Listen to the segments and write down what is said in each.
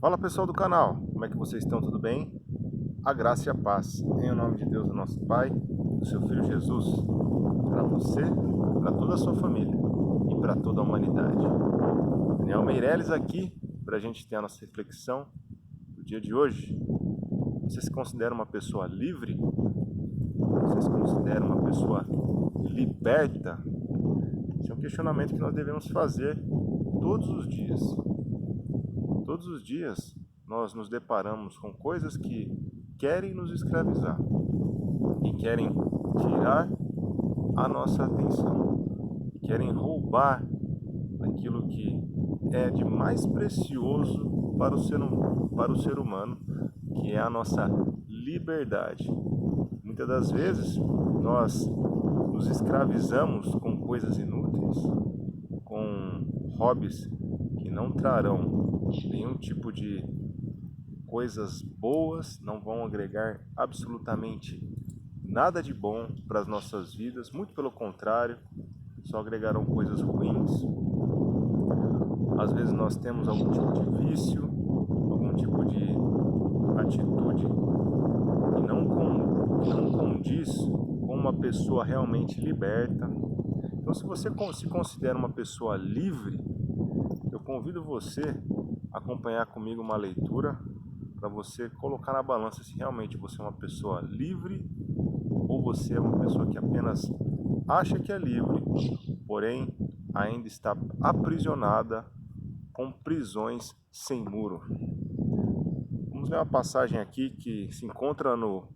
Fala pessoal do canal, como é que vocês estão? Tudo bem? A graça e a paz, em o nome de Deus, do nosso Pai, do seu Filho Jesus, para você, para toda a sua família e para toda a humanidade. Daniel Meireles aqui, para a gente ter a nossa reflexão do dia de hoje. Você se considera uma pessoa livre? Você se considera uma pessoa liberta? Esse é um questionamento que nós devemos fazer todos os dias. Todos os dias nós nos deparamos com coisas que querem nos escravizar e querem tirar a nossa atenção, e querem roubar aquilo que é de mais precioso para o ser humano, que é a nossa liberdade. Muitas das vezes nós nos escravizamos com coisas inúteis, com hobbies que não trarão nenhum tipo de coisas boas, não vão agregar absolutamente nada de bom para as nossas vidas, muito pelo contrário, só agregarão coisas ruins. Às vezes nós temos algum tipo de vício, algum tipo de atitude que não condiz com uma pessoa realmente liberta. Então, se você se considera uma pessoa livre, eu convido você a acompanhar comigo uma leitura para você colocar na balança se realmente você é uma pessoa livre ou você é uma pessoa que apenas acha que é livre, porém ainda está aprisionada com prisões sem muro. Vamos ler uma passagem aqui que se encontra no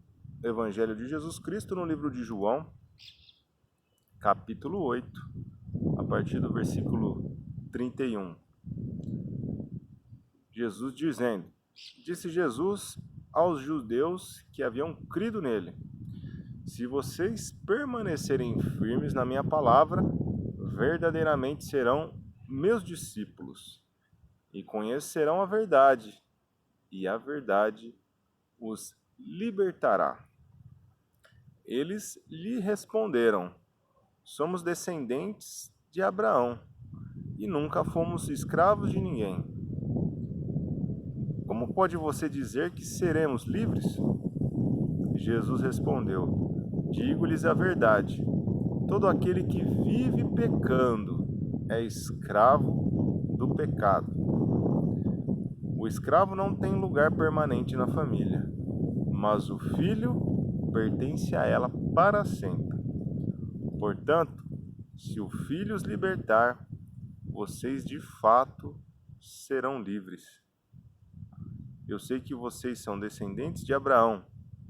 Evangelho de Jesus Cristo, no livro de João, capítulo 8, a partir do versículo 31. Jesus dizendo: Disse Jesus aos judeus que haviam crido nele: Se vocês permanecerem firmes na minha palavra, verdadeiramente serão meus discípulos e conhecerão a verdade, e a verdade os libertará. Eles lhe responderam: Somos descendentes de Abraão e nunca fomos escravos de ninguém. Como pode você dizer que seremos livres? Jesus respondeu: Digo-lhes a verdade. Todo aquele que vive pecando é escravo do pecado. O escravo não tem lugar permanente na família, mas o filho pertence a ela para sempre. Portanto, se o filho os libertar, vocês de fato serão livres. Eu sei que vocês são descendentes de Abraão,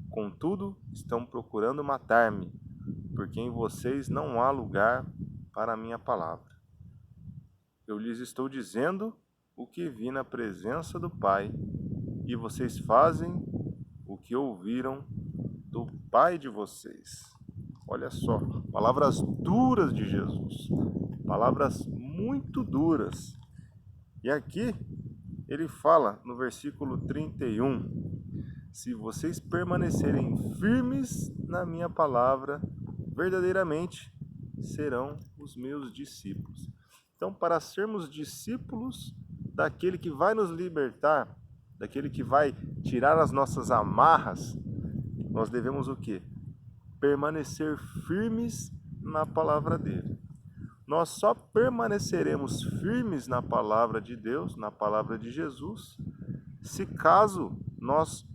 contudo estão procurando matar-me, porque em vocês não há lugar para a minha palavra. Eu lhes estou dizendo o que vi na presença do Pai, e vocês fazem o que ouviram do Pai de vocês. Olha só, palavras duras de Jesus, palavras muito duras. E aqui ele fala no versículo 31, se vocês permanecerem firmes na minha palavra, verdadeiramente serão os meus discípulos. Então, para sermos discípulos daquele que vai nos libertar, daquele que vai tirar as nossas amarras, nós devemos o quê? Permanecer firmes na palavra dele. Nós só permaneceremos firmes na palavra de Deus, na palavra de Jesus, se caso nós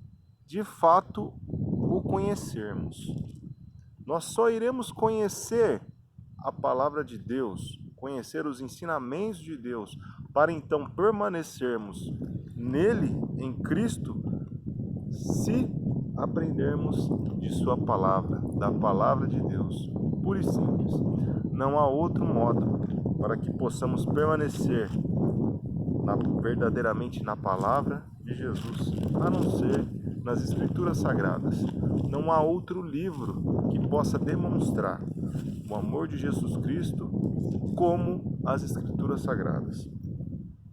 de fato o conhecermos. Nós só iremos conhecer a palavra de Deus, conhecer os ensinamentos de Deus, para então permanecermos nele, em Cristo, se aprendermos de sua palavra, da palavra de Deus, pura e simples. Não há outro modo para que possamos permanecer verdadeiramente na palavra de Jesus, a não ser nas Escrituras Sagradas. Não há outro livro que possa demonstrar o amor de Jesus Cristo como as Escrituras Sagradas.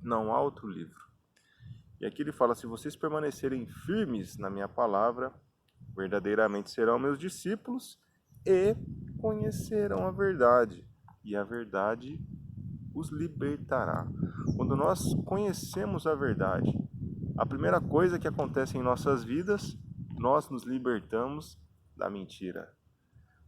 Não há outro livro. E aqui ele fala: se vocês permanecerem firmes na minha palavra, verdadeiramente serão meus discípulos e conhecerão a verdade, e a verdade os libertará. Quando nós conhecemos a verdade A primeira coisa que acontece em nossas vidas, nós nos libertamos da mentira.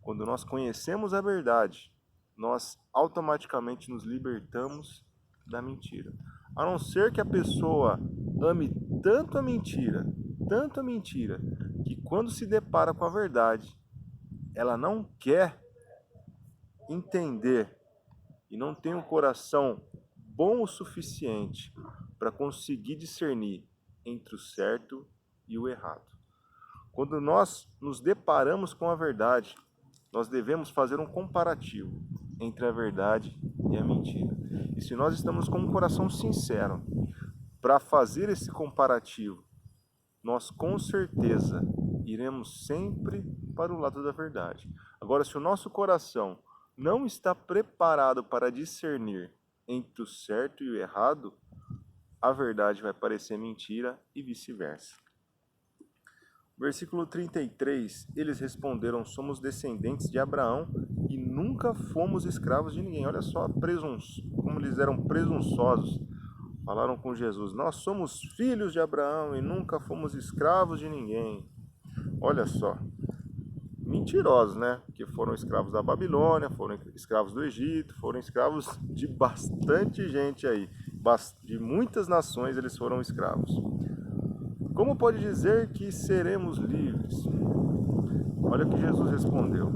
Quando nós conhecemos a verdade, nós automaticamente nos libertamos da mentira. A não ser que a pessoa ame tanto a mentira, que quando se depara com a verdade, ela não quer entender e não tem um coração bom o suficiente para conseguir discernir entre o certo e o errado. Quando nós nos deparamos com a verdade, nós devemos fazer um comparativo entre a verdade e a mentira. E se nós estamos com um coração sincero para fazer esse comparativo, nós com certeza iremos sempre para o lado da verdade. Agora, se o nosso coração não está preparado para discernir entre o certo e o errado, a verdade vai parecer mentira e vice-versa. Versículo 33, eles responderam, somos descendentes de Abraão e nunca fomos escravos de ninguém. Olha só como eles eram presunçosos. Falaram com Jesus, nós somos filhos de Abraão e nunca fomos escravos de ninguém. Olha só, mentirosos, né? Que foram escravos da Babilônia, foram escravos do Egito, foram escravos de bastante gente aí. De muitas nações eles foram escravos. Como pode dizer que seremos livres? Olha o que Jesus respondeu.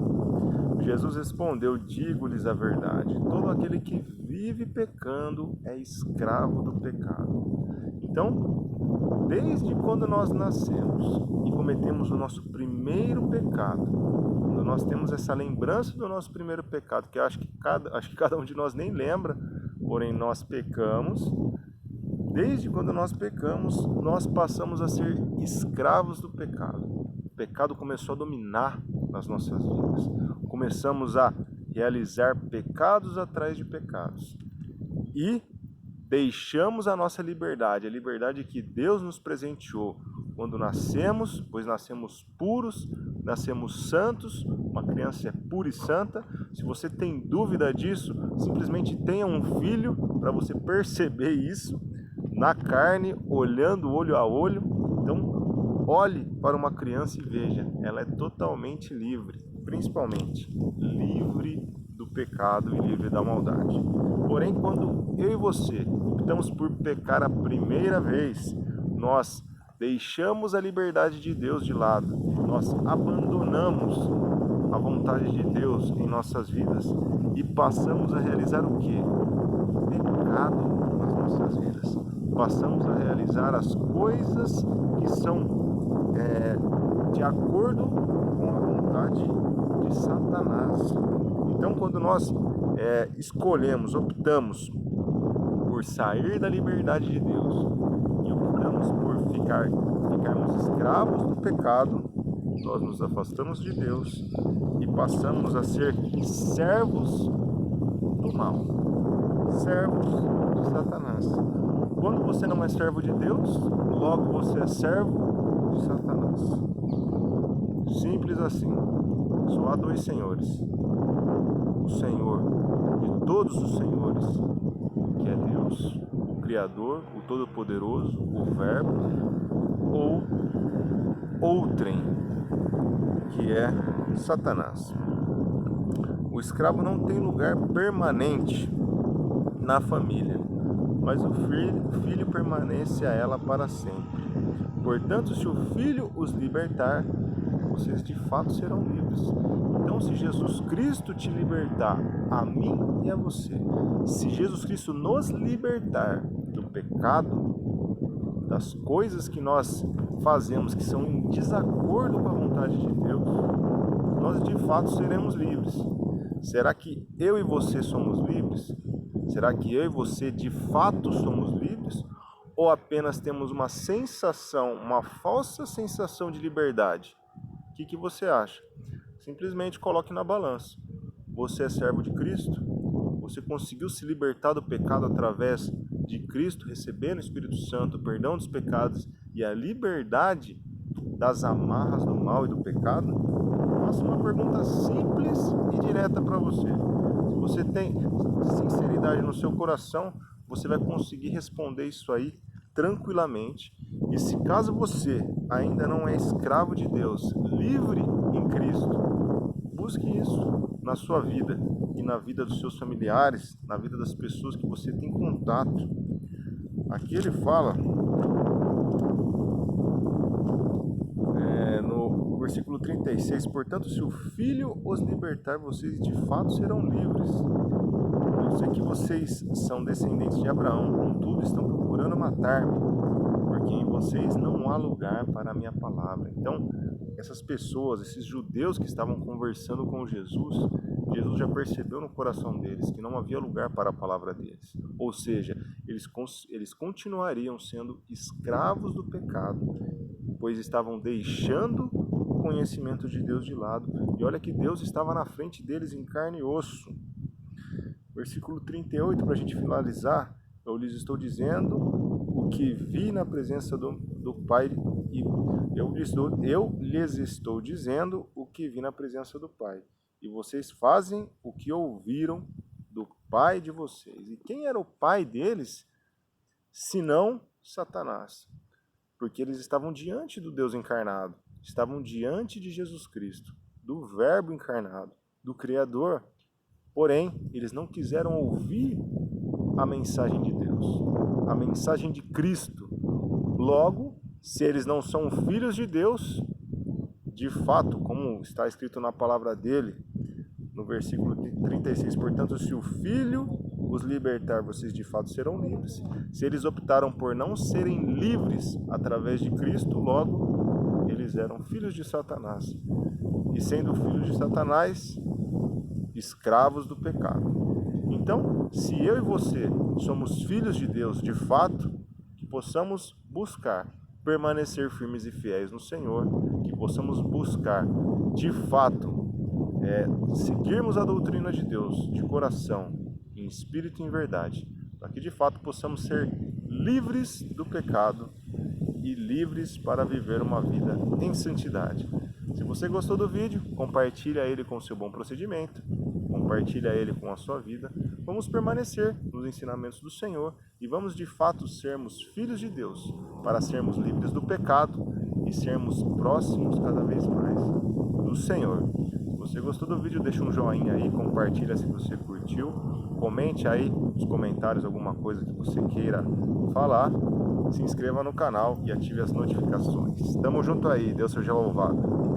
Jesus respondeu, digo-lhes a verdade, todo aquele que vive pecando é escravo do pecado. Então, desde quando nós nascemos e cometemos o nosso primeiro pecado, quando nós temos essa lembrança do nosso primeiro pecado, que acho que cada um de nós nem lembra, porém nós pecamos. Desde quando nós pecamos, nós passamos a ser escravos do pecado. O pecado começou a dominar nas nossas vidas. Começamos a realizar pecados atrás de pecados. E deixamos a nossa liberdade, a liberdade que Deus nos presenteou quando nascemos, pois nascemos puros, nascemos santos, uma criança é pura e santa. Se você tem dúvida disso, simplesmente tenha um filho para você perceber isso na carne, olhando olho a olho. Então, olhe para uma criança e veja, ela é totalmente livre, principalmente livre do pecado e livre da maldade. Porém, quando eu e você optamos por pecar a primeira vez, nós deixamos a liberdade de Deus de lado, nós abandonamos a vontade de Deus em nossas vidas e passamos a realizar o quê? Pecado nas nossas vidas. Passamos a realizar as coisas que são de acordo com a vontade de Satanás. Então, quando nós optamos por sair da liberdade de Deus e optamos por ficarmos escravos do pecado, nós nos afastamos de Deus e passamos a ser servos do mal, servos de Satanás. Quando você não é servo de Deus, logo você é servo de Satanás. Simples assim. Só há dois senhores. O Senhor de todos os senhores, que é Deus, o Criador, o Todo-Poderoso, o Verbo, ou outrem, que é Satanás. O escravo não tem lugar permanente na família, mas o filho permanece a ela para sempre. Portanto, se o Filho os libertar, vocês de fato serão livres. Então, se Jesus Cristo te libertar, a mim e a você, se Jesus Cristo nos libertar do pecado, das coisas que nós fazemos que são em desacordo com a vontade de Deus, nós de fato seremos livres. Será que eu e você somos livres? Será que eu e você de fato somos livres? Ou apenas temos uma sensação, uma falsa sensação de liberdade? O que você acha? Simplesmente coloque na balança. Você é servo de Cristo? Você conseguiu se libertar do pecado através de Cristo, recebendo o Espírito Santo, o perdão dos pecados e a liberdade das amarras do mal e do pecado? Nossa, uma pergunta simples e direta para você. Se você tem sinceridade no seu coração, você vai conseguir responder isso aí tranquilamente. E se caso você ainda não é escravo de Deus, livre em Cristo, busque isso na sua vida e na vida dos seus familiares, na vida das pessoas que você tem contato. Aqui ele fala, no versículo 36, portanto, se o Filho os libertar, vocês de fato serão livres. Eu sei que vocês são descendentes de Abraão, contudo estão procurando matar-me, porque em vocês não há lugar para a minha palavra. Então, essas pessoas, esses judeus que estavam conversando com Jesus, Jesus já percebeu no coração deles que não havia lugar para a palavra deles. Ou seja, eles continuariam sendo escravos do pecado, pois estavam deixando o conhecimento de Deus de lado. E olha que Deus estava na frente deles em carne e osso. Versículo 38, para a gente finalizar, eu lhes estou dizendo o que vi na presença do Pai, e eu lhes estou dizendo o que vi na presença do Pai. E vocês fazem o que ouviram do pai de vocês. E quem era o pai deles, senão Satanás? Porque eles estavam diante do Deus encarnado, estavam diante de Jesus Cristo, do Verbo encarnado, do Criador. Porém, eles não quiseram ouvir a mensagem de Deus, a mensagem de Cristo. Logo, se eles não são filhos de Deus, de fato, como está escrito na palavra dele, no versículo 36, portanto, se o Filho os libertar, vocês de fato serão livres. Se eles optaram por não serem livres através de Cristo, logo, eles eram filhos de Satanás. E sendo filhos de Satanás, escravos do pecado. Então, se eu e você somos filhos de Deus de fato, que possamos buscar permanecer firmes e fiéis no Senhor, que possamos buscar de fato seguirmos a doutrina de Deus de coração, em espírito e em verdade, para que de fato possamos ser livres do pecado e livres para viver uma vida em santidade. Se você gostou do vídeo, compartilha ele com o seu bom procedimento, compartilha ele com a sua vida. Vamos permanecer nos ensinamentos do Senhor e vamos de fato sermos filhos de Deus, para sermos livres do pecado e sermos próximos cada vez mais do Senhor. Se você gostou do vídeo, deixa um joinha aí, compartilha se você curtiu, comente aí nos comentários alguma coisa que você queira falar, se inscreva no canal e ative as notificações. Tamo junto aí, Deus seja louvado.